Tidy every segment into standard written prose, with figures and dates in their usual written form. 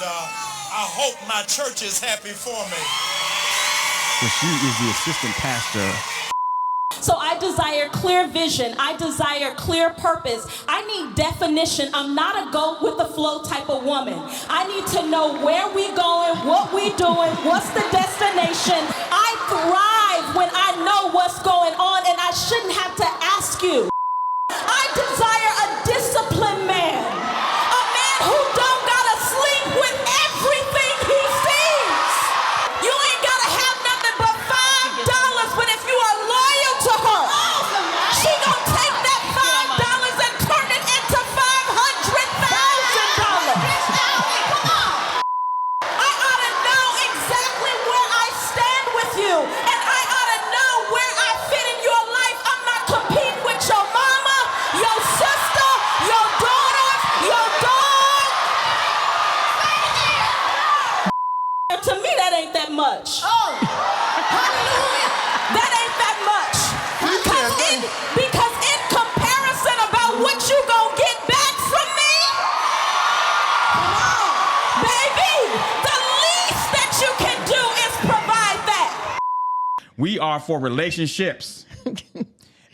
I hope my church is happy for me. So she is the assistant pastor. So I desire clear vision. I desire clear purpose. I need definition. I'm not a go with the flow type of woman. I need to know where we going, what we doing, what's the destination. I thrive when I know what's going on, and I shouldn't have to ask you. I desire a disciplined man. A man who don't gotta sleep with everything he sees. You ain't gotta have nothing but $5, but if you are loyal to her, she gonna take that $5 and turn it into $500,000. I ought to know exactly where I stand with you, and I ought to know where I fit in your life. I'm not competing with your mama, your sister, your daughter, your dog. To me, that ain't that much. Hallelujah. That ain't that much. Because in comparison about what you gonna get back from me, baby, the least that you can do is provide that. We are for relationships.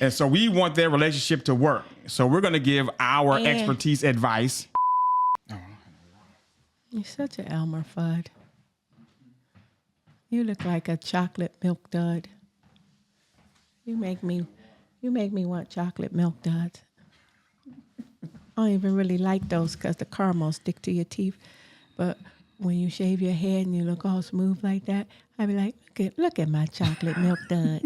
And so we want their relationship to work. So we're going to give our expertise advice. You're such an Elmer Fudd. You look like a chocolate milk dud. You make me want chocolate milk duds. I don't even really like those because the caramel stick to your teeth. But when you shave your head and you look all smooth like that, I be like, look at my chocolate milk dud.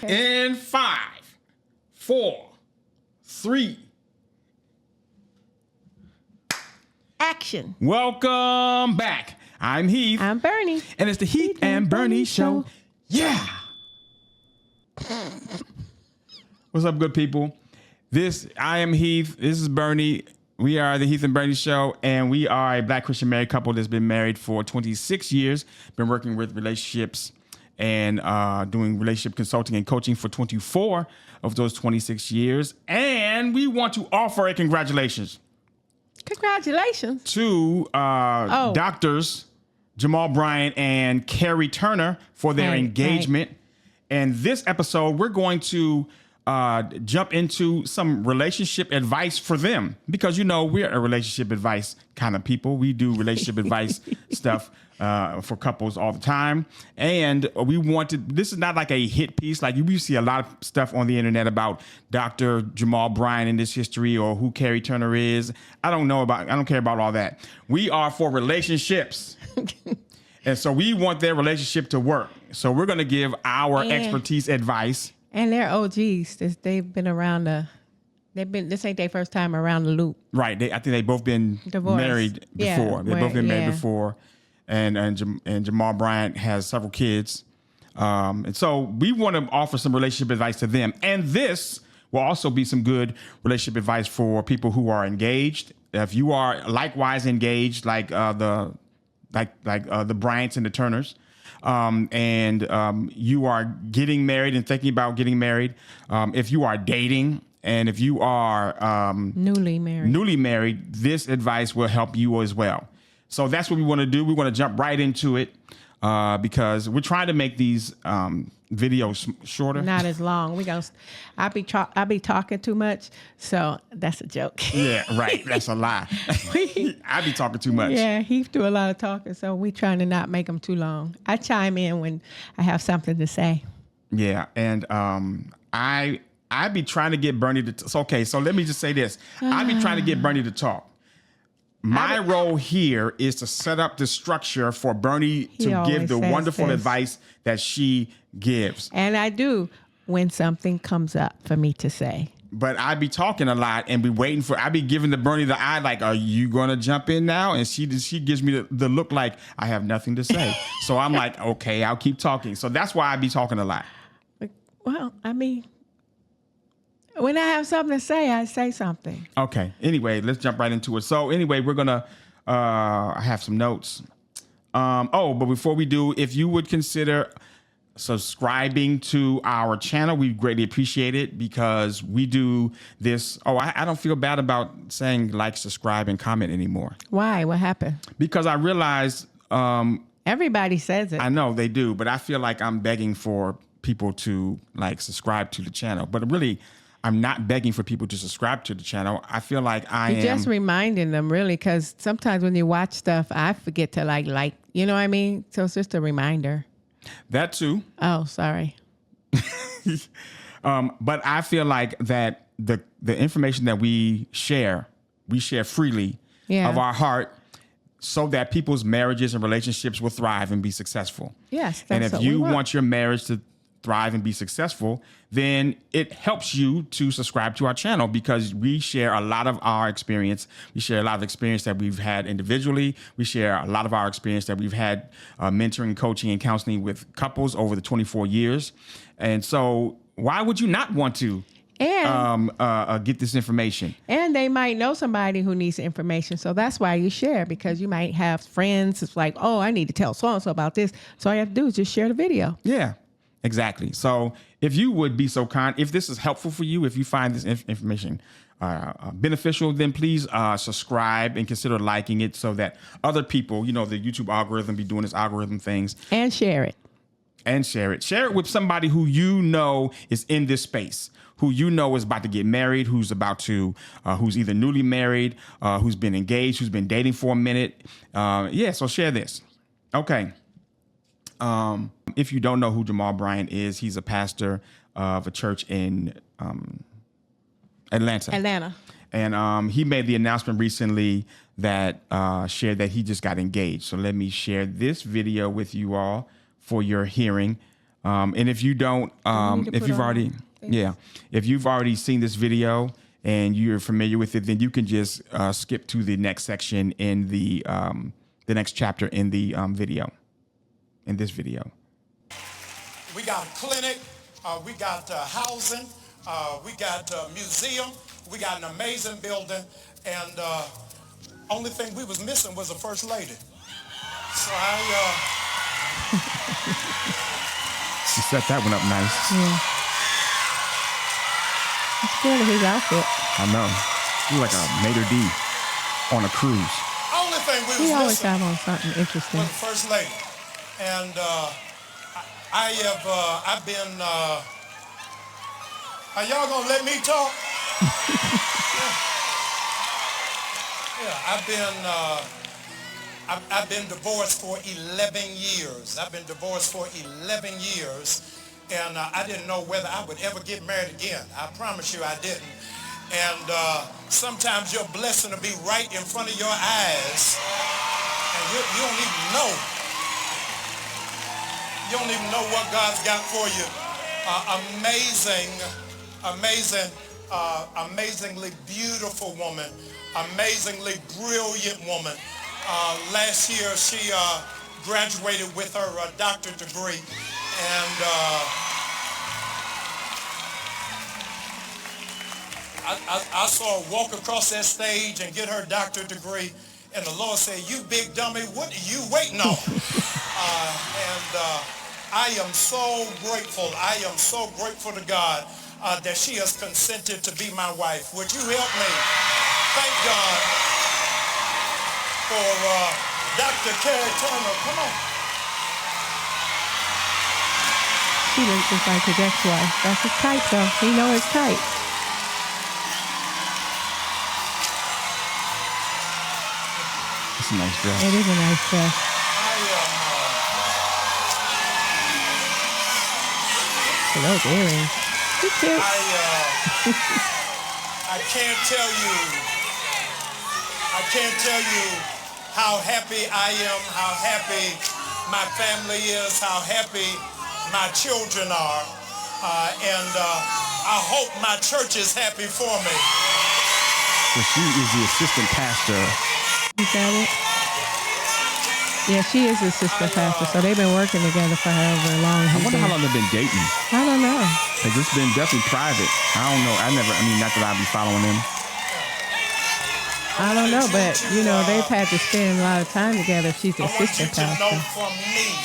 In 5, 4, 3. Action. Welcome back. I'm Heath. I'm Bernie. And it's the Heath and Bernie Show. Yeah. What's up, good people? I am Heath. This is Bernie. We are the Heath and Bernie Show, and we are a Black Christian married couple that's been married for 26 years, been working with relationships and doing relationship consulting and coaching for 24 of those 26 years. And we want to offer a congratulations. Congratulations. To doctors Jamal Bryant and Karri Turner for their engagement. Right. And this episode, we're going to jump into some relationship advice for them because, you know, we're a relationship advice kind of people. We do relationship advice stuff for couples all the time. And we wanted, this is not like a hit piece. Like you see a lot of stuff on the internet about Dr. Jamal Bryant and his history or who Karri Turner is. I don't care about all that. We are for relationships. And so we want their relationship to work. So we're going to give our expertise advice. And they're OGs. They've been around this ain't their first time around the loop. Right. I think they both been married before. They've both been married before. And Jamal Bryant has several kids. And so we want to offer some relationship advice to them. And this will also be some good relationship advice for people who are engaged. If you are likewise engaged, like the Bryants and the Turners, and you are getting married and thinking about getting married, if you are dating and if you are newly married, this advice will help you as well. So that's what we want to do. We want to jump right into it because we're trying to make these videos shorter. Not as long. I be talking too much, so that's a joke. Yeah, right. That's a lie. I be talking too much. Yeah, he do a lot of talking, so we trying to not make them too long. I chime in when I have something to say. Yeah, and I be trying to get Bernie to. Okay, so let me just say this. I be trying to get Bernie to talk. My role here is to set up the structure for Bernie to give the wonderful advice that she gives. And I do when something comes up for me to say. But I be talking a lot and be waiting I be giving the Bernie the eye like, are you going to jump in now? And she gives me the look like I have nothing to say. So I'm like, okay, I'll keep talking. So that's why I be talking a lot. Well, I mean, when I have something to say, I say something. Okay. Anyway, let's jump right into it. So anyway, we're going to I have some notes. But before we do, if you would consider subscribing to our channel. We greatly appreciate it because we do this. Oh, I don't feel bad about saying like, subscribe, and comment anymore. Why? What happened? Because I realized everybody says it. I know they do, but I feel like I'm begging for people to like subscribe to the channel. But really, I'm not begging for people to subscribe to the channel. I feel like You're just reminding them, really, because sometimes when you watch stuff, I forget to like, you know what I mean? So it's just a reminder. That too. Oh, sorry. But I feel like that the information that we share freely of our heart, so that people's marriages and relationships will thrive and be successful. Yes. And if you want your marriage to thrive and be successful, then it helps you to subscribe to our channel, because we share a lot of our experience. We share a lot of experience that we've had individually. We share a lot of our experience that we've had mentoring, coaching, and counseling with couples over the 24 years. And so why would you not want to get this information? And they might know somebody who needs information. So that's why you share, because you might have friends. It's like, oh, I need to tell so-and-so about this. So all you have to do is just share the video. Yeah, exactly. So if you would be so kind, if this is helpful for you, if you find this information beneficial, then please subscribe and consider liking it, so that other people, the YouTube algorithm be doing its algorithm things. And share it. And share it. Share it with somebody who is in this space, who is about to get married, who's either newly married, who's been engaged, who's been dating for a minute. So share this. Okay. If you don't know who Jamal Bryant is, he's a pastor of a church in Atlanta. And he made the announcement recently that shared that he just got engaged. So let me share this video with you all for your hearing. And if you don't, if you've already seen this video and you're familiar with it, then you can just skip to the next section in the next chapter in the video. In this video, we got a clinic, we got housing, we got a museum, we got an amazing building, and only thing we was missing was a first lady. So she set that one up nice. Yeah. I'm scared of his outfit. I know. He's like a maitre d' on a cruise. Only thing we was always missing have on something interesting. was the first lady. And I've been, are y'all gonna let me talk? I've been divorced for 11 years. And I didn't know whether I would ever get married again. I promise you I didn't. And sometimes your blessing will be right in front of your eyes, and you don't even know. You don't even know what God's got for you. Amazingly beautiful woman, amazingly brilliant woman. Last year she graduated with her doctorate degree, and I saw her walk across that stage and get her doctorate degree, and the Lord said, "You big dummy, what are you waiting on?" I am so grateful. I am so grateful to God that she has consented to be my wife. Would you help me thank God for Dr. Karri Turner? Come on. He looks just like his ex-wife. That's his type, though. He know his type. It's a nice dress. It is a nice dress. Those earrings. He's cute. I can't tell you how happy I am, how happy my family is, how happy my children are, and I hope my church is happy for me. So she is the assistant pastor. You got it? Yeah, she is the assistant pastor, so they've been working together for however long. I wonder how long they've been dating. I don't know. Because it's been definitely private. I don't know. Not that I'd be following them. I don't know, but, they've had to spend a lot of time together. She's the assistant pastor. I want you to know from me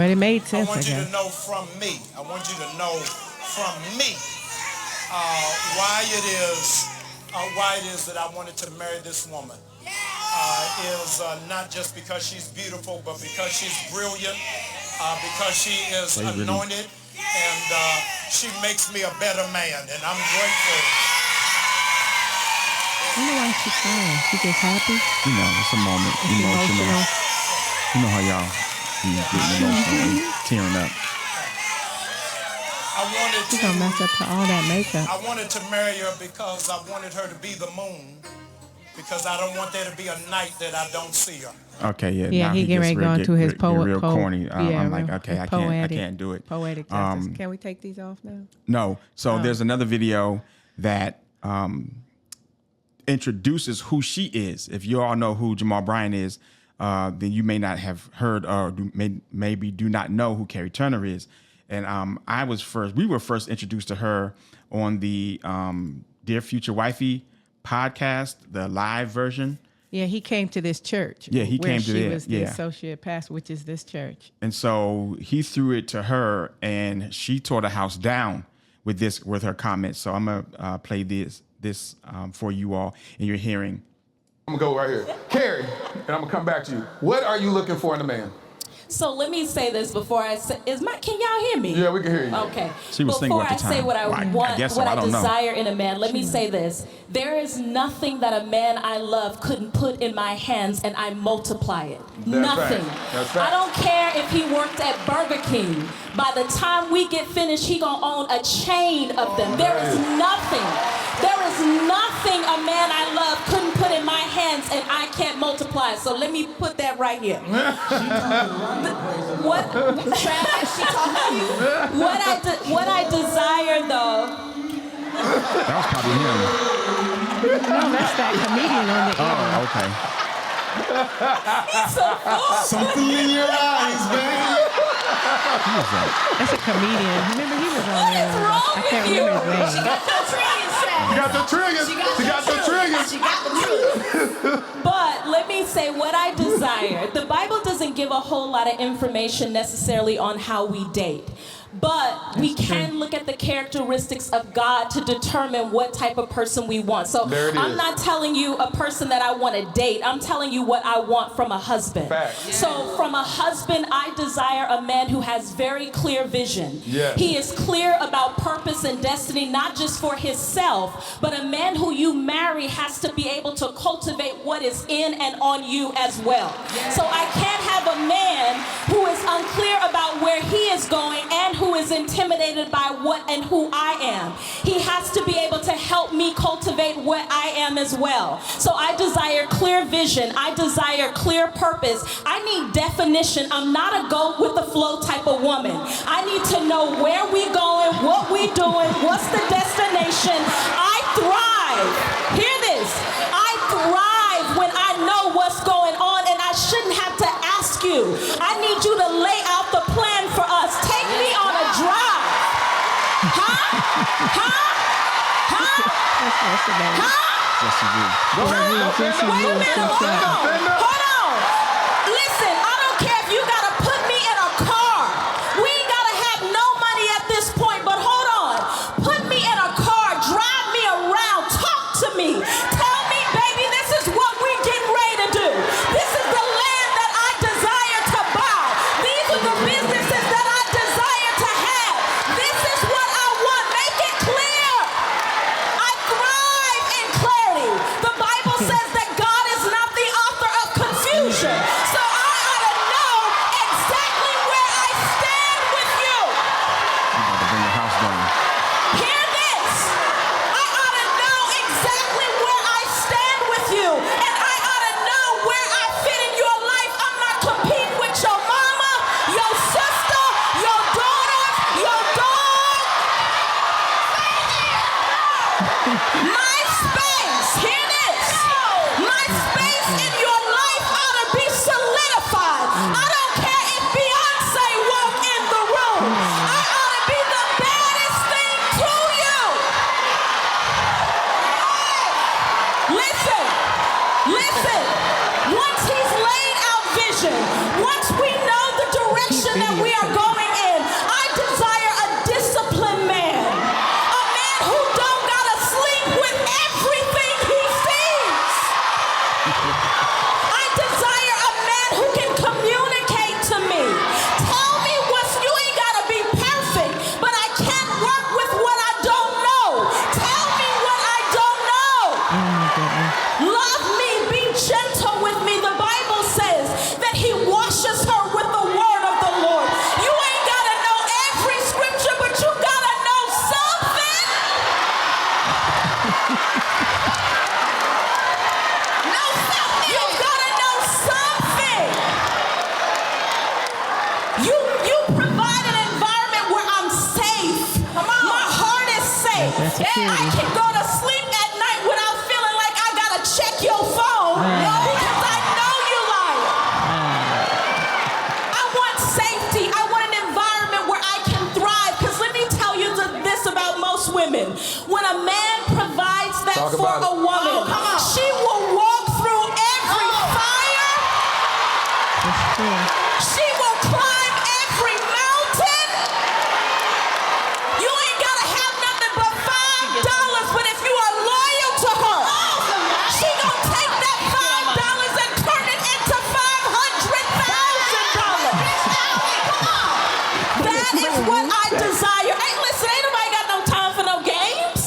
But it made sense. I want you to know from me. I want you to know from me why it is that I wanted to marry this woman. Is not just because she's beautiful, but because she's brilliant, because she is anointed, and she makes me a better man, and I'm grateful. I know why she's crying. She just happy. You know, it's a moment. Emotional. You know how y'all getting emotional, tearing up. She's gonna mess up all that makeup. I wanted to marry her because I wanted her to be the moon, because I don't want there to be a night that I don't see her. Okay, yeah. Yeah, he getting ready to go into his real corny. I'm like, real, okay, I can't do it. Poetic justice. Can we take these off now? No. So there's another video that introduces who she is. If you all know who Jamal Bryant is, then you may not have heard or maybe do not know who Karri Turner is. And we were first introduced to her on the Dear Future Wifey podcast, the live version. Yeah, he came to this church. Yeah, he came to this. She was the associate pastor, which is this church. And so he threw it to her, and she tore the house down with her comments. So I'm gonna play this for you all in your hearing. I'm gonna go right here, Karri, and I'm gonna come back to you. What are you looking for in a man? So let me say this before I say, can y'all hear me? Yeah, we can hear you. Okay. She was single at the time. Before I say what I want, what I desire in a man, let me say this. There is nothing that a man I love couldn't put in my hands and I multiply it. Nothing. That's fact. I don't care if he worked at Burger King. By the time we get finished, he gonna own a chain of them. There is nothing a man I love couldn't put in my hands and I can't multiply. So let me put that right here. What I desire though. That was probably him. No, that's that comedian on the end. Oh, okay. Something in your eyes, baby. Who was that? That's a comedian. Remember, he was on there. I can't remember his name. She got the triggers. She got the triggers. But let me say what I desire. The Bible doesn't give a whole lot of information necessarily on how we date. But we can look at the characteristics of God to determine what type of person we want. So I'm not telling you a person that I want to date. I'm telling you what I want from a husband. Facts. So from a husband, I desire a man who has very clear vision. Yes. He is clear about purpose and destiny, not just for himself, but a man who you marry has to be able to cultivate what is in and on you as well. Yes. So I can't have a man who is unclear about where he is going and who is intimidated by what and who I am. He has to be able to help me cultivate what I am as well. So I desire clear vision. I desire clear purpose. I need definition. I'm not a go with the flow type of woman. I need to know where we going, what we doing, what's the destination. I thrive. Hear this. I thrive when I know what's going on, and I shouldn't have to ask you. I need you to lay out the plan for us. Take me on a drive. Yes, you do. Wait a minute, hold on. Listen, I don't care if you gotta put me in a car. We ain't gotta have no money at this point, but hold on. Put me in a car, drive me around, talk to me. Tell me, baby, this is what we're getting ready to do. This is the land that I desire to buy. These are the businesses that I desire to have. This is what I want. Make it clear. I thrive in clarity. The Bible says that God is not the author of confusion. So I ought to know exactly where I stand with you. You about to bring the house down. Hear this. I ought to know exactly where I stand with you. And I ought to know where I fit in your life. I'm not competing with your mama, your sister, your daughter, your dog. My space, hear this. My space in your life ought to be solidified. I don't care if Beyonce walk in the room. I ought to be the baddest thing to you. Listen. Once he's laid out vision, once we know the direction that we security. And I can go to sleep at night without feeling like I gotta check your phone because I know you lying. I want safety. I want an environment where I can thrive. Because let me tell you this about most women. When a man provides that for a woman, she will walk through every fire. That's true. She will climb every mountain. You ain't gotta have nothing but $5, but if you are loyal to her, she gonna take that $5 and turn it into $500,000. That is what I desire. Hey, listen, ain't nobody got no time for no games.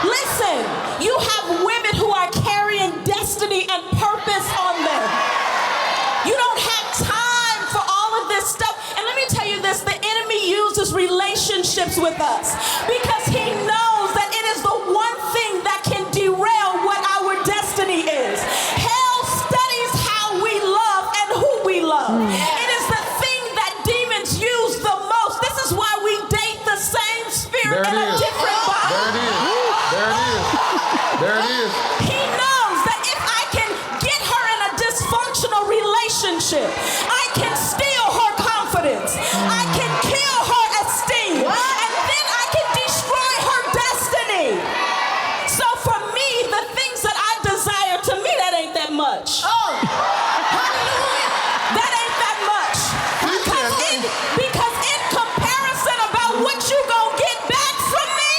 Listen, you have women who are carrying destiny and purpose on them. You don't have time for all of this stuff. And let me tell you this, the enemy uses relationships with us because he knows that it is the one thing that can derail what our destiny is. Hell studies how we love and who we love. It is the thing that demons use the most. This is why we date the same spirit in a different body. There it is. There it is. There it is. He knows that if I can get her in a dysfunctional relationship, I can steal her confidence. I can kill her esteem. And then I can destroy her destiny. So for me, the things that I desire, to me, that ain't that much. That ain't that much. Because in comparison about what you gonna get back from me,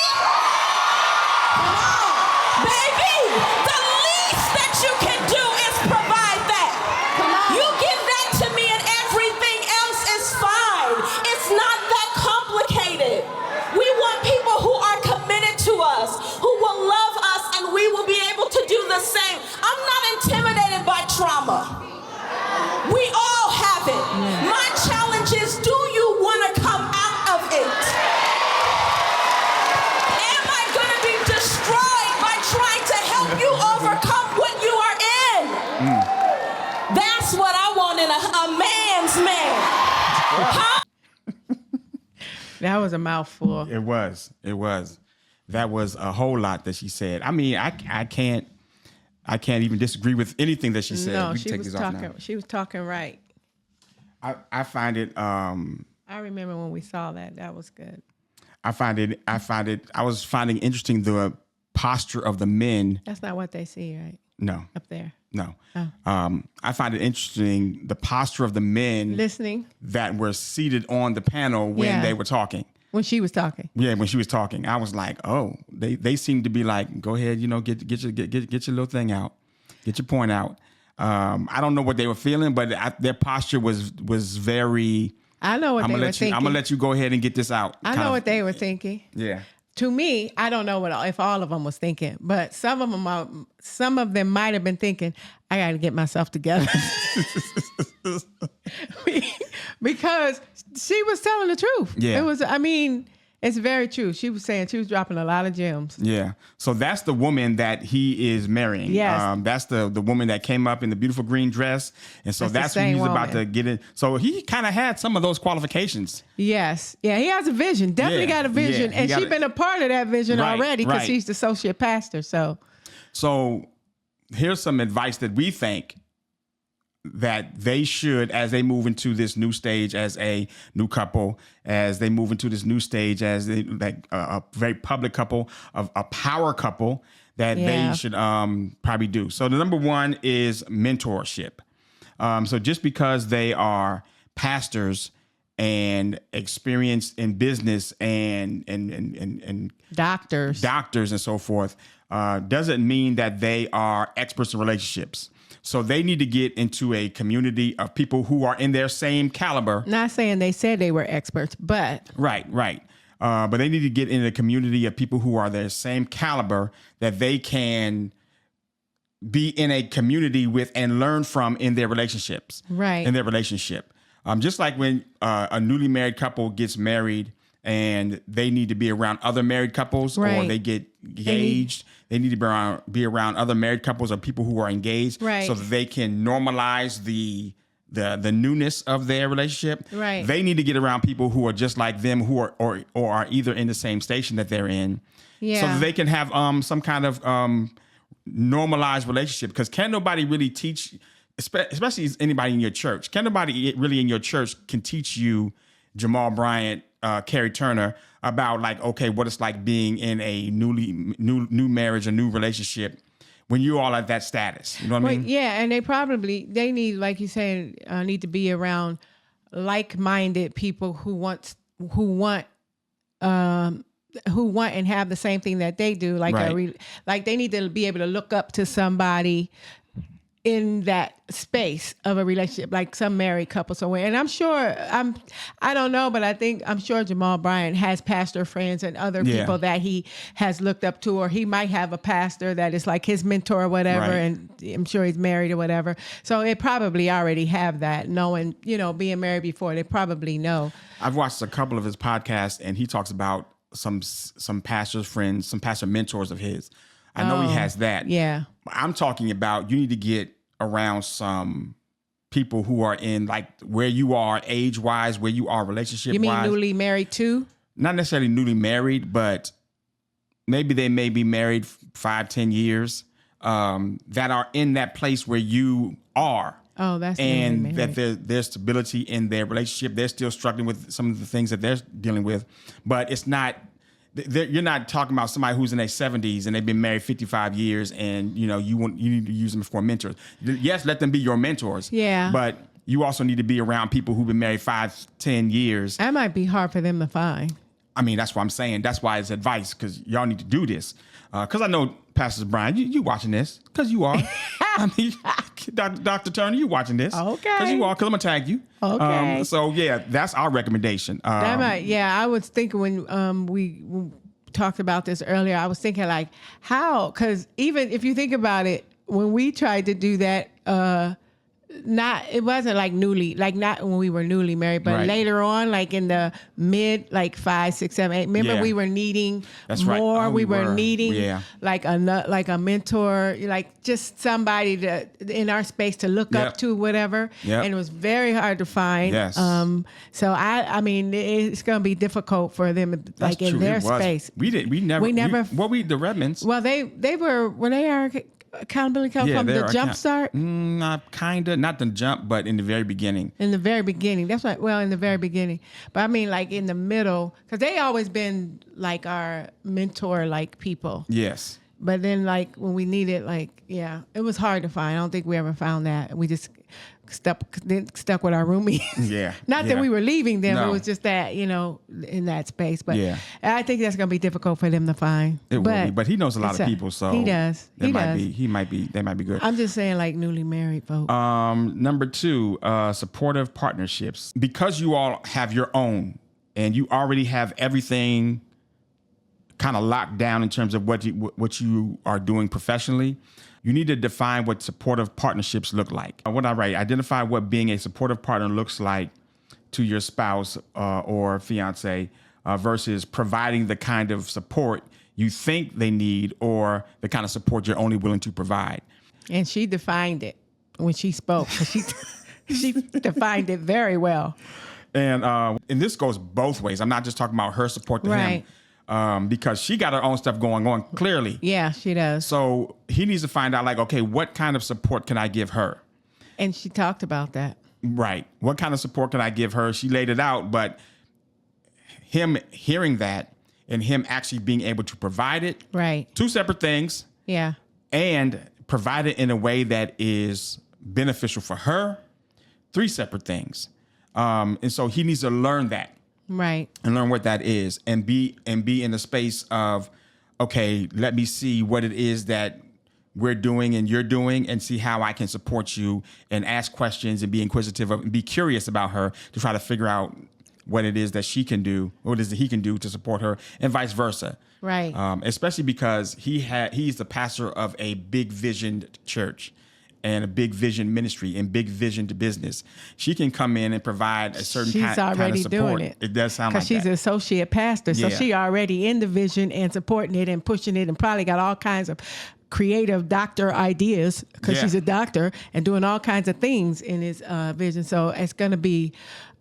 baby, the least that you can do is provide that. You give that to me and everything else is fine. It's not that complicated. We want people who are committed to us, who will love us, and we will be able to do the same. I'm not intimidated by trauma. We all have it. My challenge is, do you want to come out of it? Am I going to be destroyed by trying to help you overcome what you are in? That's what I want in a man's man. Huh? That was a mouthful. It was. That was a whole lot that she said. I mean, I can't even disagree with anything that she said. No, We can she take was these off talking. now. She was talking right. I find it. I remember when we saw that. That was good. I was finding interesting the posture of the men. That's not what they see, right? No, Up there. no. Oh. I find it interesting the posture of the men Listening that were seated on the panel when they were talking. when she was talking. Yeah, when she was talking, I was like, oh, they seem to be like, go ahead, get your little thing out, get your point out. I don't know what they were feeling, but their posture was very. I know what they were thinking. I'm gonna let you go ahead and get this out. I know what they were thinking. Yeah. To me, I don't know if all of them was thinking, but some of them might have been thinking, I got to get myself together. Because she was telling the truth. Yeah. It's very true. She was saying she was dropping a lot of gems. Yeah. So that's the woman that he is marrying. Yes. That's the woman that came up in the beautiful green dress. And so that's who same he's about woman. to get in. So he kind of had some of those qualifications. Yes. Yeah, he has a vision. Definitely got a vision. Yeah, and she's been a part of that vision Right, already because right. she's the associate pastor. So here's some advice that we think that they should, as they move into this new stage as a new couple, as they move into this new stage as a very public couple, a power couple, that they should probably do. So the number one is mentorship. So just because they are pastors and experienced in business and doctors and so forth, doesn't mean that they are experts in relationships. So they need to get into a community of people who are in their same caliber. Not saying they said they were experts, but Right. But they need to get in a community of people who are their same caliber that they can be in a community with and learn from in their relationships. Right. In their relationship. Just like when a newly married couple gets married and they need to be around other married couples, or Right. they get engaged. They need to be around other married couples or people who are engaged, Right. so that they can normalize the the newness of their relationship. Right. They need to get around people who are just like them, who are or are either in the same station that they're in, so that they can have some kind of normalized relationship. Because can nobody really teach, especially anybody in your church, can nobody really in your church can teach you, Jamal Bryant, Karri Turner, about like, okay, what it's like being in a new marriage, a new relationship, when you all at that status. You know what I mean? Yeah, and they need, like you said, need to be around like-minded people who want and have the same thing that they do. Like like they need to be able to look up to somebody in that space of a relationship, like some married couple somewhere. And I'm sure, I don't know, but I'm sure Jamal Bryant has pastor friends and other people that he has looked up to, or he might have a pastor that is like his mentor or whatever. Right. And I'm sure he's married or whatever. So they probably already have that, knowing, being married before, they probably know. I've watched a couple of his podcasts, and he talks about some pastor's friends, some pastor mentors of his. I know he has that. Yeah. I'm talking about, you need to get around some people who are in like where you are age-wise, where you are relationship-wise. You mean newly married too? Not necessarily newly married, but maybe they may be married 5-10 years, that are in that place where you are. Oh, that's and that there's stability in their relationship. They're still struggling with some of the things that they're dealing with, but it's not. You're not talking about somebody who's in their 70s and they've been married 55 years, and you need to use them for mentors. Yes, let them be your mentors. Yeah. But you also need to be around people who've been married 5-10 years. That might be hard for them to find. I mean, that's what I'm saying. That's why it's advice, because y'all need to do this. Because I know, Pastor Brian, you watching this, because you are. I mean, Dr. Turner, you watching this. Okay. Because you are, because I'm going to tag you. Okay. So, yeah, that's our recommendation. I was thinking when we talked about this earlier, I was thinking like, how? Because even if you think about it, when we tried to do that, it wasn't like not when we were newly married, but later on, like in the mid, like 5, 6, 7, 8. Remember, we were needing more. Right. We were needing like a mentor, like just somebody in our space to look up to, whatever. Yep. And it was very hard to find. Yes. So I mean, it's going to be difficult for them, like in their space. We never. The Redmonds. Well, they were accountability come from the jump start? Not the jump, but in the very beginning. In the very beginning. That's right. Well, in the very beginning. But I mean, like in the middle, because they always been like our mentor, like people. Yes. But then like when we needed, it was hard to find. I don't think we ever found that. We just stuck with our roomie. Yeah. Not that we were leaving them. No. It was just that, in that space. But I think that's going to be difficult for them to find. It will be. But he knows a lot of people, so he does. They might be good. I'm just saying, like newly married folks. Number 2, supportive partnerships. Because you all have your own, and you already have everything kind of locked down in terms of what you are doing professionally, you need to define what supportive partnerships look like. What I write, identify what being a supportive partner looks like to your spouse or fiance versus providing the kind of support you think they need or the kind of support you're only willing to provide. And she defined it when she spoke. She defined it very well. And this goes both ways. I'm not just talking about her support to him. Because she got her own stuff going on, clearly. Yeah, she does. So he needs to find out, like, okay, what kind of support can I give her? And she talked about that. Right. What kind of support can I give her? She laid it out, but him hearing that and him actually being able to provide it. Right. 2 separate things. Yeah. And provide it in a way that is beneficial for her. 3 separate things. And so he needs to learn that. Right. And learn what that is and be in the space of, okay, let me see what it is that we're doing and you're doing and see how I can support you, and ask questions and be inquisitive and be curious about her to try to figure out what it is that she can do, what it is that he can do to support her, and vice versa. Right. Especially because he's the pastor of a big vision church and a big vision ministry and big vision to business. She can come in and provide a certain kind of support. She's already doing it. It does sound like that. Because she's an associate pastor, so she already in the vision and supporting it and pushing it, and probably got all kinds of creative doctor ideas because she's a doctor and doing all kinds of things in his vision. So it's going to be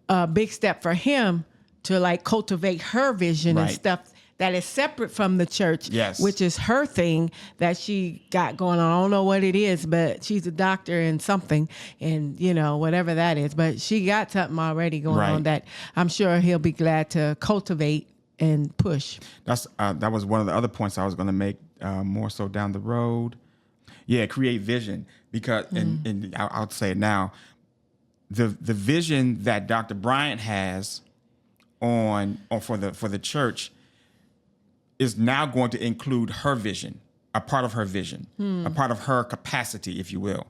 a big step for him to like cultivate her vision and stuff that is separate from the church, which is her thing that she got going on. I don't know what it is, but she's a doctor in something, and you know, whatever that is. But she got something already going on that I'm sure he'll be glad to cultivate and push. That was one of the other points I was going to make more so down the road. Yeah, create vision, because and I'll say it now. The vision that Dr. Bryant has on for the church is now going to include her vision, a part of her vision, a part of her capacity, if you will.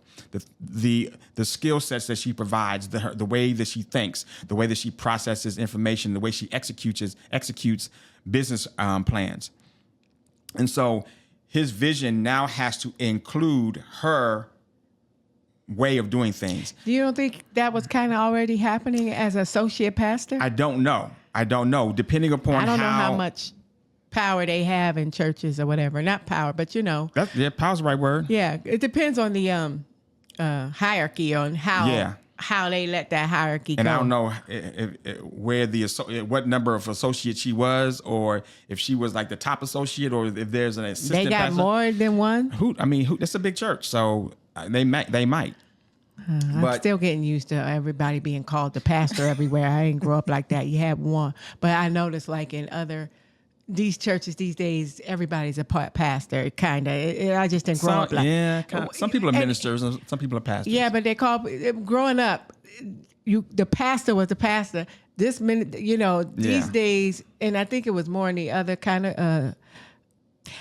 The skill sets that she provides, the way that she thinks, the way that she processes information, the way she executes business plans. And so his vision now has to include her way of doing things. You don't think that was kind of already happening as associate pastor? I don't know. Depending upon I don't know how much power they have in churches or whatever. Not power, but you know. Power's the right word. Yeah, it depends on the hierarchy, on how they let that hierarchy go. And I don't know where what number of associates she was, or if she was like the top associate, or if there's an assistant. They got pastor. more than one. That's a big church, so they might. I'm still getting used to everybody being called the pastor everywhere. I didn't grow up like that. You have one, but I noticed like in these churches these days, everybody's a pastor, kind of. I just didn't grow up like that. Some people are ministers and some people are pastors. Yeah, but they growing up, the pastor was the pastor. This minute, these days, and I think it was more in the other kind of,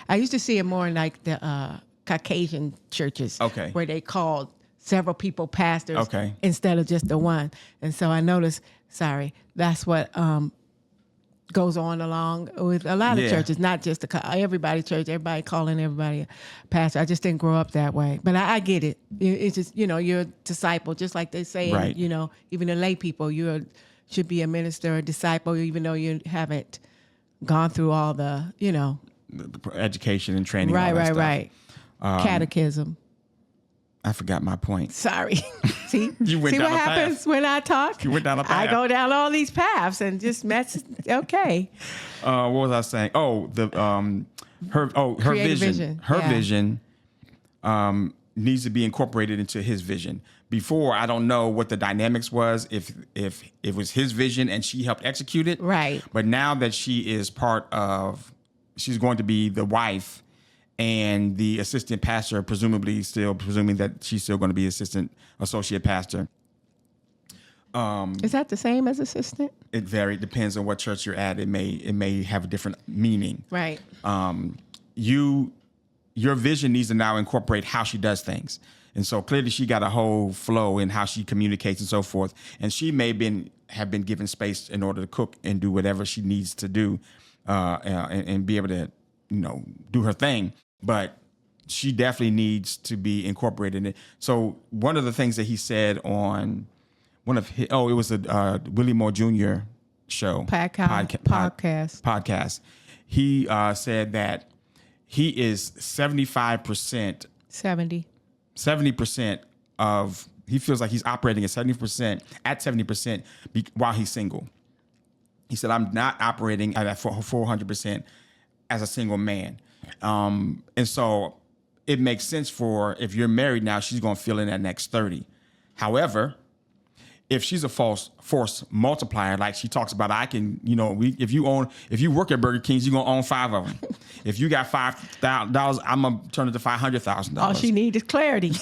I used to see it more in like the Caucasian churches, where they called several people pastors instead of just the one. And so I noticed, that's what goes on along with a lot of churches, not just everybody church, everybody calling everybody a pastor. I just didn't grow up that way. But I get it. It's just, you're a disciple, just like they say, even the lay people, should be a minister, a disciple, even though you haven't gone through all the, the education and training. Right. Catechism. I forgot my point. Sorry. See what happens when I talk? You went down a path. I go down all these paths and just mess. Okay. What was I saying? Oh, her vision. Her vision needs to be incorporated into his vision. Before, I don't know what the dynamics was, if it was his vision and she helped execute it. Right. But now that she's going to be the wife and the assistant pastor, presuming that she's still going to be assistant associate pastor. Is that the same as assistant? It depends on what church you're at. It may have a different meaning. Right. Your vision needs to now incorporate how she does things. And so clearly she got a whole flow in how she communicates and so forth. And she may have been given space in order to cook and do whatever she needs to do and be able to do her thing, but she definitely needs to be incorporated in it. So one of the things that he said on one of his, it was a Willie Moore Jr. show. Podcast. He said that he is 75%. 70% of, he feels like he's operating at 70% while he's single. He said, I'm not operating at 400% as a single man. And so it makes sense for, if you're married now, she's going to fill in that next 30. However, if she's a force multiplier, like she talks about, I can, if you work at Burger King's, you're going to own 5 of them. If you got $5,000, I'm going to turn it to $500,000. All she needs is clarity.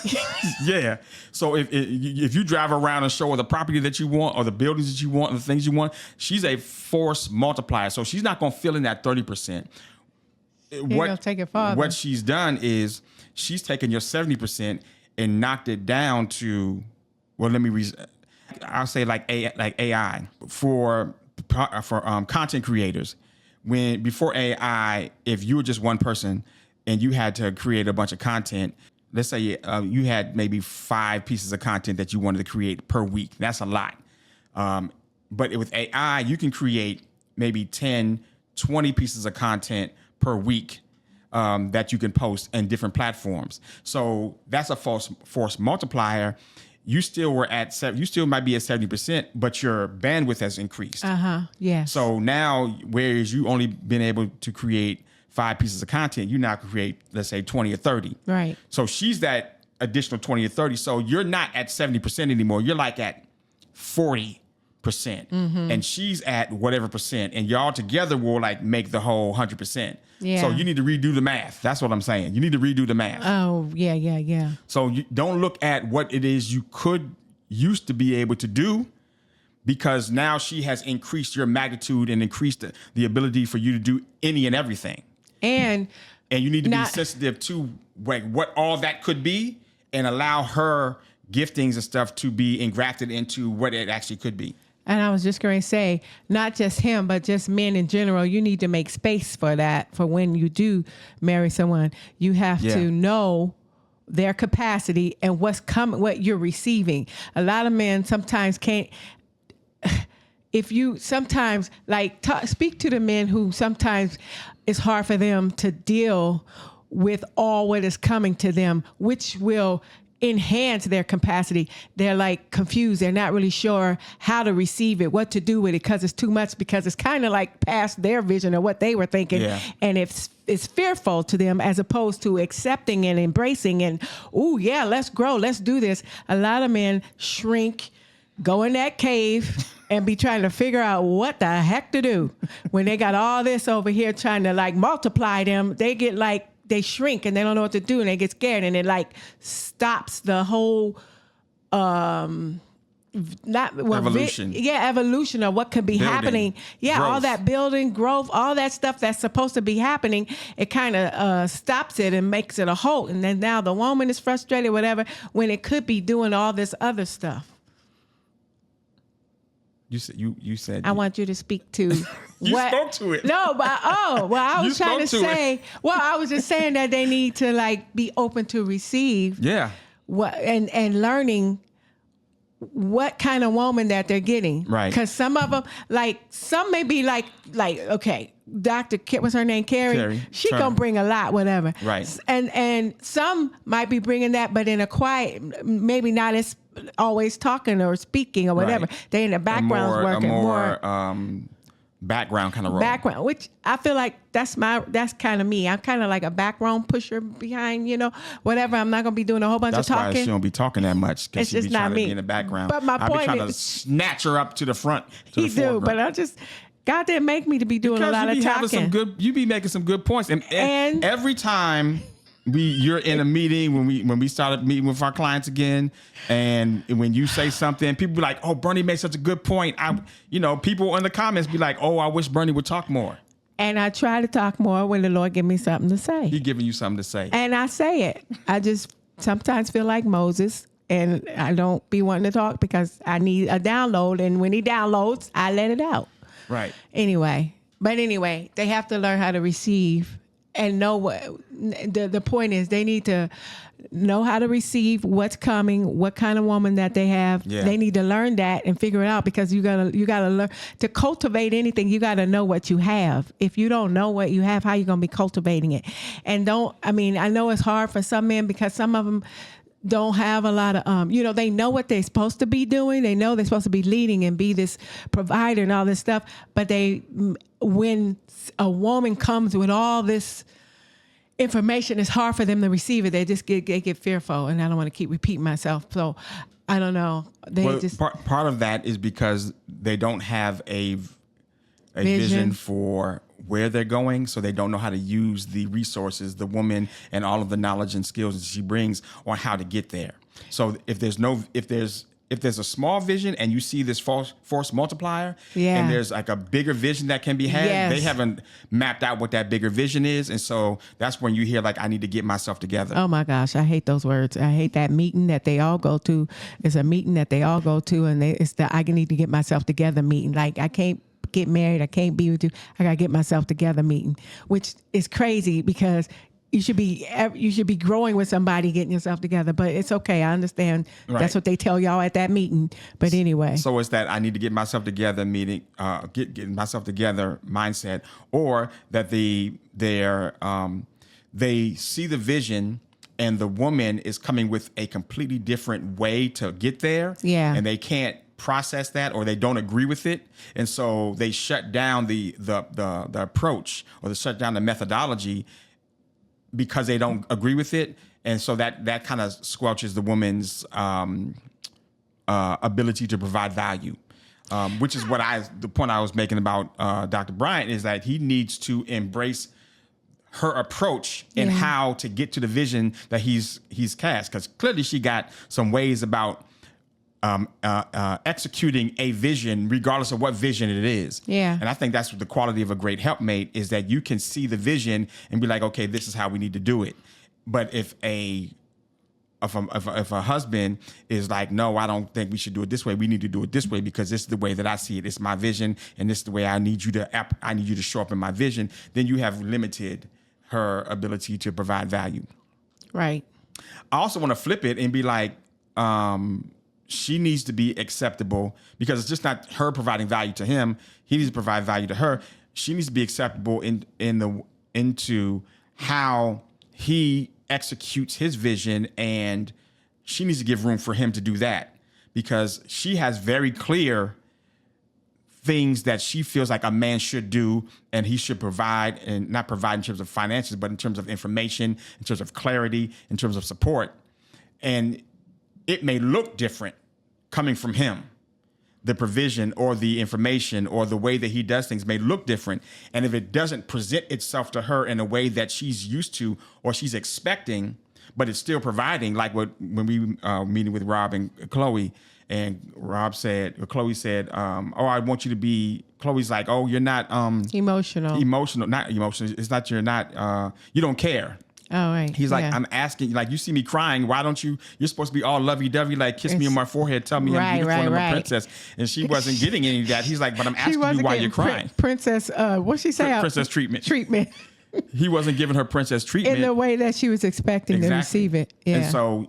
Yeah. So if you drive around and show her the property that you want or the buildings that you want and the things you want, she's a force multiplier. So she's not going to fill in that 30%. Take it farther. What she's done is she's taken your 70% and knocked it down to, I'll say like AI for content creators. Before AI, if you were just one person and you had to create a bunch of content, let's say you had maybe 5 pieces of content that you wanted to create per week. That's a lot. But with AI, you can create maybe 10, 20 pieces of content per week that you can post in different platforms. So that's a force multiplier. You still were at you still might be at 70%, but your bandwidth has increased. Yes. So now, whereas you only been able to create 5 pieces of content, you now can create, let's say, 20 or 30. Right. So she's that additional 20 or 30. So you're not at 70% anymore. You're like at 40%. And she's at whatever percent. And y'all together will like make the whole 100%. Yeah. So you need to redo the math. That's what I'm saying. You need to redo the math. Oh, yeah. So you don't look at what it is you used to be able to do, because now she has increased your magnitude and increased the ability for you to do any and everything. And you need to be sensitive to what all that could be and allow her giftings and stuff to be engrafted into what it actually could be. And I was just going to say, not just him, but just men in general, you need to make space for that. For when you do marry someone, you have to know their capacity and what's coming, what you're receiving. A lot of men sometimes can't. If you sometimes speak to the men who sometimes it's hard for them to deal with all what is coming to them, which will enhance their capacity. They're like confused. They're not really sure how to receive it, what to do with it, because it's too much, because it's kind of like past their vision of what they were thinking. Yeah. And it's fearful to them, as opposed to accepting and embracing and, oh yeah, let's grow, let's do this. A lot of men shrink, go in that cave and be trying to figure out what the heck to do. When they got all this over here trying to like multiply them, they get like, they shrink and they don't know what to do and they get scared, and it like stops the whole evolution. Evolution of what could be happening. Yeah, growth. All that building, growth, all that stuff that's supposed to be happening, it kind of stops it and makes it a halt. And then now the woman is frustrated, whatever, when it could be doing all this other stuff. You said I want you to speak to you spoke to it. No, but I was trying to say. Well, I was just saying that they need to like be open to receive. Yeah. What and learning what kind of woman that they're getting. Right. Because some of them, like some may be like okay, what's her name? Carrie. She Turner. Gonna bring a lot, whatever. Right. And some might be bringing that, but in a quiet, maybe not as always talking or speaking or whatever. Right. They in the background working more background kind of role. Background, which I feel like that's kind of me. I'm kind of like a background pusher behind, whatever. I'm not gonna be doing a whole bunch of talking. That's why she don't be talking that much, because she be trying to be in the background. But my point be trying to snatch her up to the front. To the foreground. But I just. God didn't make me to be doing a lot of talking. You be making some good points, and every time you're in a meeting when we started meeting with our clients again, and when you say something, people be like, "Oh, Bernie made such a good point." People in the comments be like, "Oh, I wish Bernie would talk more." And I try to talk more when the Lord give me something to say. He's giving you something to say, and I say it. I just sometimes feel like Moses. And I don't be wanting to talk because I need a download, and when he downloads, I let it out. Right. Anyway, they have to learn how to receive and know what the point is. They need to know how to receive what's coming, what kind of woman that they have. Yeah. They need to learn that and figure it out, because you gotta learn to cultivate anything. You gotta know what you have. If you don't know what you have, how you gonna be cultivating it? And I know it's hard for some men, because some of them don't have a lot of, they know what they're supposed to be doing. They know they're supposed to be leading and be this provider and all this stuff. But when a woman comes with all this information, it's hard for them to receive it. They just get fearful. And I don't want to keep repeating myself. So I don't know. Part of that is because they don't have a vision for where they're going, so they don't know how to use the resources, the woman, and all of the knowledge and skills that she brings on how to get there. So if there's a small vision and you see this force multiplier, and there's like a bigger vision that can be had, they haven't mapped out what that bigger vision is, and so that's when you hear like, I need to get myself together. Oh my gosh, I hate those words. I hate that meeting that they all go to. It's a meeting that they all go to, and it's the I need to get myself together meeting. Like, I can't get married, I can't be with you, I gotta get myself together meeting, which is crazy, because you should be growing with somebody, getting yourself together. But it's okay, I understand. Right. That's what they tell y'all at that meeting. But anyway, so it's that I need to get myself together meeting, getting myself together mindset, or that they see the vision and the woman is coming with a completely different way to get there. Yeah. And they can't process that, or they don't agree with it. And so they shut down the approach, or they shut down the methodology because they don't agree with it. And so that kind of squelches the woman's ability to provide value, which is the point I was making about Dr. Bryant, is that he needs to embrace her approach and how to get to the vision that he's cast. Because clearly she got some ways about executing a vision, regardless of what vision it is. Yeah. And I think that's what the quality of a great helpmate is, that you can see the vision and be like, okay, this is how we need to do it. But if a husband is like, no, I don't think we should do it this way. We need to do it this way because this is the way that I see it. It's my vision, and this is the way I need you to show up in my vision. Then you have limited her ability to provide value. Right. I also want to flip it and be like, she needs to be acceptable, because it's just not her providing value to him. He needs to provide value to her. She needs to be acceptable into how he executes his vision, and she needs to give room for him to do that, because she has very clear things that she feels like a man should do and he should provide, and not provide in terms of finances, but in terms of information, in terms of clarity, in terms of support. And it may look different coming from him. The provision or the information or the way that he does things may look different. And if it doesn't present itself to her in a way that she's used to or she's expecting, but it's still providing, like when we meeting with Rob and Chloe, and Chloe said, oh, I want you to be, Chloe's like, oh, you're not emotional. Not emotional. It's not, you don't care. Oh, right. He's like, I'm asking, like, you see me crying. Why don't you're supposed to be all lovey-dovey, like kiss me on my forehead, tell me I'm beautiful and I'm a princess. And she wasn't getting any of that. He's like, but I'm asking you why you're crying. Princess, what'd she say? Princess treatment. Treatment. He wasn't giving her princess treatment. In the way that she was expecting to receive it. Yeah. And so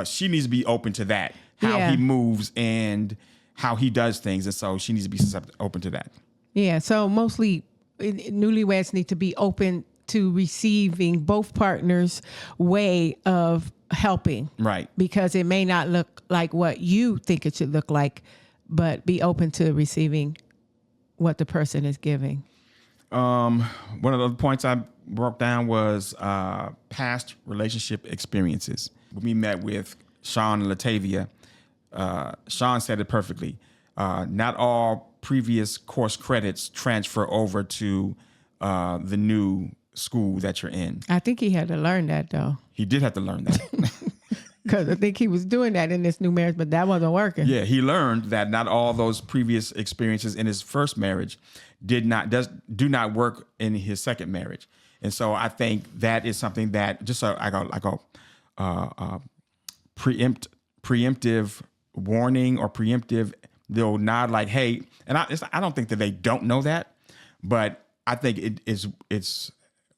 she needs to be open to that, how he moves and how he does things. And so she needs to be open to that. Yeah. So mostly newlyweds need to be open to receiving both partners' way of helping. Right. Because it may not look like what you think it should look like, but be open to receiving what the person is giving. One of the points I broke down was past relationship experiences. When we met with Sean and Latavia, Sean said it perfectly. Not all previous course credits transfer over to the new school that you're in. I think he had to learn that, though. He did have to learn that. Because I think he was doing that in this new marriage, but that wasn't working. Yeah, he learned that not all those previous experiences in his first marriage do not work in his second marriage. And so I think that is something that just preemptive warning or preemptive, they'll nod like, hey, and I don't think that they don't know that, but I think it's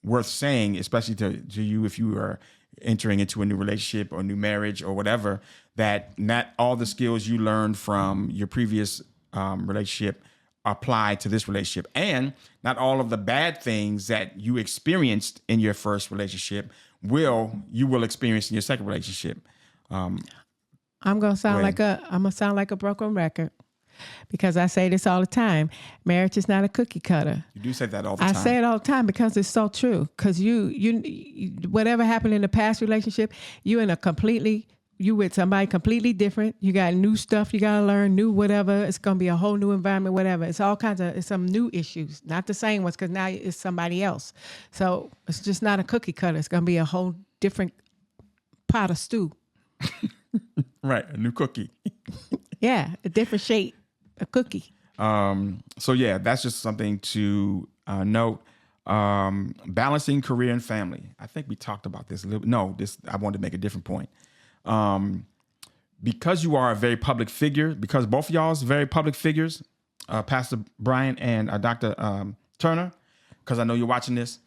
worth saying, especially to you if you are entering into a new relationship or new marriage or whatever, that not all the skills you learned from your previous relationship apply to this relationship, and not all of the bad things that you experienced in your first relationship you will experience in your second relationship. I'm gonna sound like a broken record, because I say this all the time. Marriage is not a cookie cutter. You do say that all the time. I say it all the time because it's so true. Because you whatever happened in the past relationship, you with somebody completely different. You got new stuff you got to learn, new whatever. It's going to be a whole new environment, whatever. It's some new issues, not the same ones, because now it's somebody else. So it's just not a cookie cutter. It's going to be a whole different pot of stew. Right, a new cookie. Yeah, a different shape. A cookie. So yeah, that's just something to note. Balancing career and family. I think we talked about this a little. No, I wanted to make a different point. Because you are a very public figure, because both of y'all are very public figures, Pastor Bryant and Dr. Turner, because I know you're watching this.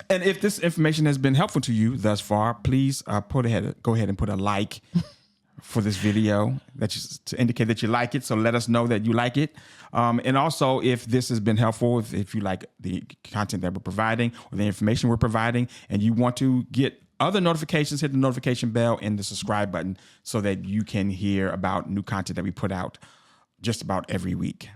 And if this information has been helpful to you thus far, please go ahead and put a like for this video to indicate that you like it. So let us know that you like it. And also, if this has been helpful, if you like the content that we're providing or the information we're providing, and you want to get other notifications, hit the notification bell and the subscribe button so that you can hear about new content that we put out just about every week.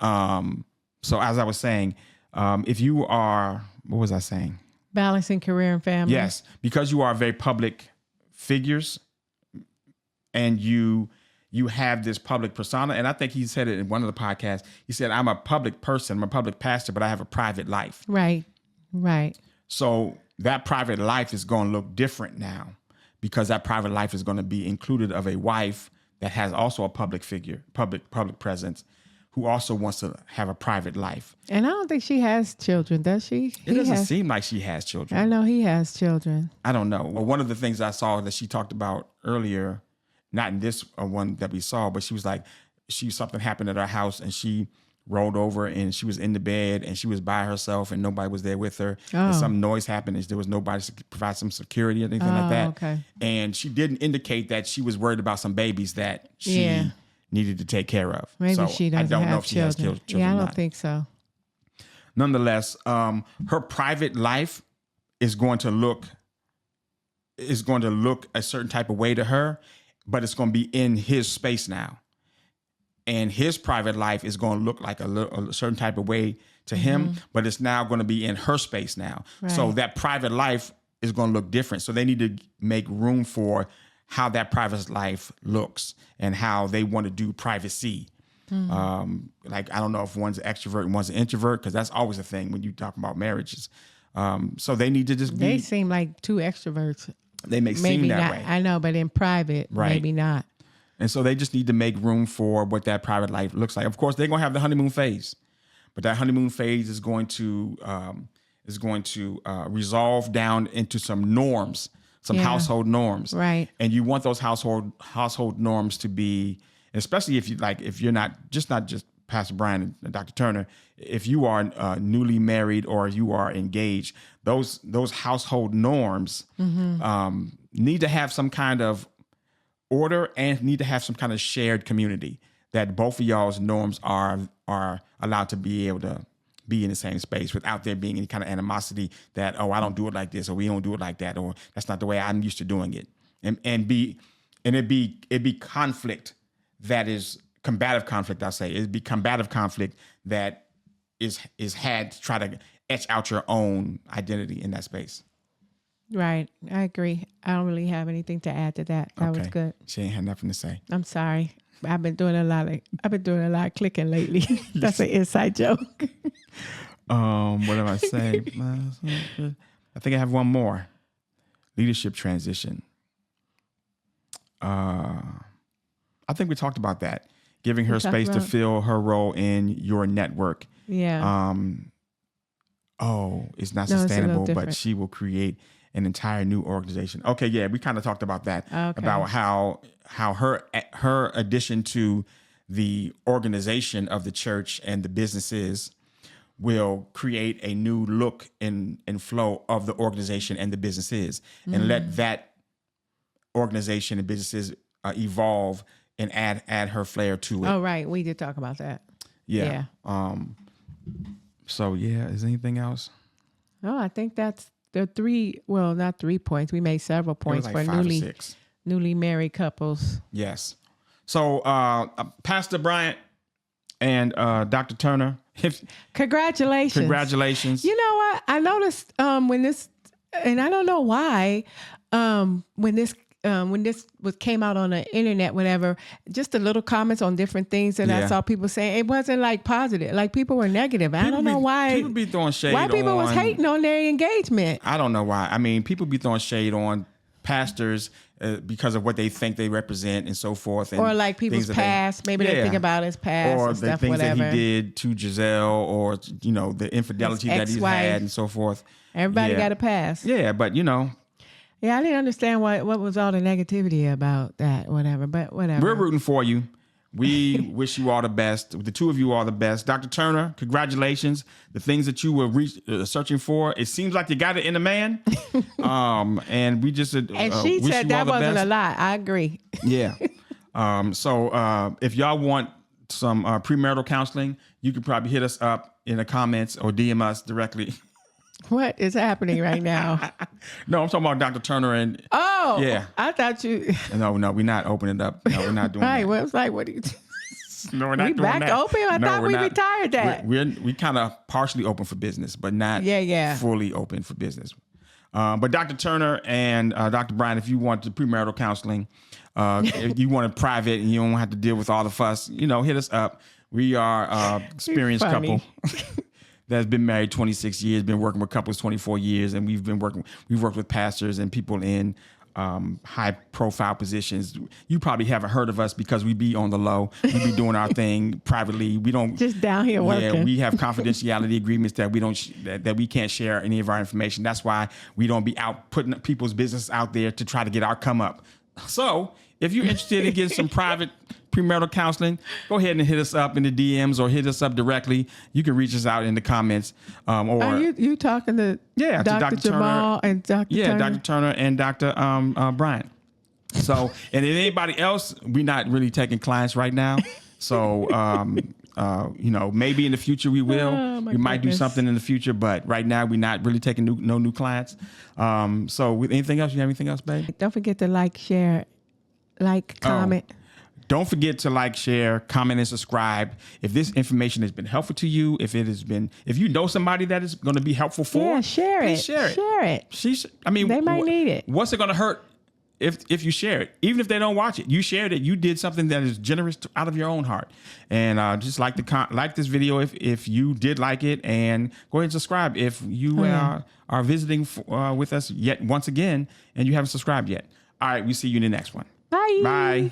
So as I was saying, if you are, what was I saying? Balancing career and family. Yes, because you are very public figures and you have this public persona. And I think he said it in one of the podcasts. He said, I'm a public person, I'm a public pastor, but I have a private life. Right. So that private life is going to look different now because that private life is going to be included of a wife that has also a public figure, public presence, who also wants to have a private life. And I don't think she has children, does she? It doesn't seem like she has children. I know he has children. I don't know. Well, one of the things I saw that she talked about earlier, not in this one that we saw, but she was like, something happened at her house and she rolled over and she was in the bed and she was by herself and nobody was there with her. And some noise happened and there was nobody to provide some security or anything like that. Okay. And she didn't indicate that she was worried about some babies that she needed to take care of. Maybe so she doesn't I don't have know if she has children. Yeah, I don't think so. Nonetheless, her private life is going to look a certain type of way to her, but it's going to be in his space now. And his private life is going to look like a certain type of way to him, but it's now going to be in her space now. Right. So that private life is going to look different. So they need to make room for how that private life looks and how they want to do privacy. Like, I don't know if one's an extrovert and one's an introvert, because that's always a thing when you talk about marriages. So they need to just be. They seem like two extroverts. They may Maybe seem that not. way. I know, but in private, maybe not. And so they just need to make room for what that private life looks like. Of course, they're going to have the honeymoon phase, but that honeymoon phase is going to resolve down into some norms, some household norms. Right. And you want those household norms to be, especially if you're not just Pastor Bryant and Dr. Turner, if you are newly married or you are engaged, those household norms need to have some kind of order and need to have some kind of shared community, that both of y'all's norms are allowed to be able to be in the same space without there being any kind of animosity that, oh, I don't do it like this, or we don't do it like that, or that's not the way I'm used to doing it. And it'd be conflict that is combative conflict, I'll say. It'd be combative conflict that is had to try to etch out your own identity in that space. Right. I agree. I don't really have anything to add to that. That was good. She ain't had nothing to say. I'm sorry. I've been doing a lot of clicking lately. That's an inside joke. What did I say? I think I have one more. Leadership transition. I think we talked about that. Giving her space to fill her role in your network. Yeah. It's not sustainable, but she will create an entire new organization. Okay, yeah, we kind of talked about that. Okay. About how her addition to the organization of the church and the businesses will create a new look and flow of the organization and the businesses, and let that organization and businesses evolve and add her flair to it. Oh, right. We did talk about that. Yeah. So, yeah, is there anything else? No, I think that's the not 3 points. We made several points like for 5 or 6. Newly married couples. Yes. So, Pastor Bryant and Dr. Turner, congratulations. You know what? I noticed when this, and I don't know why, when this came out on the internet, whatever, just the little comments on different things that I saw people saying, it wasn't like positive. Like people were negative. I don't know why. People be throwing shade why people was hating on their engagement. I don't know why. I mean, people be throwing shade on pastors because of what they think they represent and so forth. And or like people's past. Maybe they think about his past or and the stuff, things whatever. that he did to Giselle, or, the infidelity that he's had and so forth. Everybody got a past. Yeah, but Yeah, I didn't understand what was all the negativity about that, whatever, but whatever. We're rooting for you. We wish you all the best. The two of you all the best. Dr. Turner, congratulations. The things that you were searching for, it seems like you got it in a man. And we just and she wish said you that all the wasn't best. a lie. I agree. Yeah. So if y'all want some premarital counseling, you could probably hit us up in the comments or DM us directly. What is happening right now? No, I'm talking about Dr. Turner and. Oh, yeah. I thought you. No, we're not opening it up. No, we're not doing Right. that. Well, it was like, what do you? No, we're not We doing back that. open? I thought we're we not. retired that. We kind of partially open for business, but not fully open for business. But Dr. Turner and Dr. Bryant, if you want the premarital counseling, if you want it private and you don't have to deal with all the fuss, hit us up. We are experienced couple that's been married 26 years, been working with couples 24 years, and we've worked with pastors and people in high profile positions. You probably haven't heard of us because we be on the low. We be doing our thing privately. We don't just down here working. Yeah, we have confidentiality agreements that we don't that we can't share any of our information. That's why we don't be out putting people's business out there to try to get our come up. So if you're interested in getting some private premarital counseling, go ahead and hit us up in the DMs or hit us up directly. You can reach us out in the comments. Or are you talking to Dr. Jamal and Dr. Turner? Yeah, Dr. Turner and Dr. Bryant. So, and if anybody else, we're not really taking clients right now. So, maybe in the future we will. We might do something in the future, but right now we're not really taking no new clients. So, with anything else, you have anything else, babe? Don't forget to like, share, comment. Don't forget to like, share, comment, and subscribe. If this information has been helpful to you, if you know somebody that is going to be helpful for, share it. Share it. Share it. They might need it. What's it going to hurt if you share it? Even if they don't watch it, you shared it. You did something that is generous out of your own heart. And just like this video if you did like it, and go ahead and subscribe if you are visiting with us yet once again and you haven't subscribed yet. All right, we see you in the next one. Bye. Bye.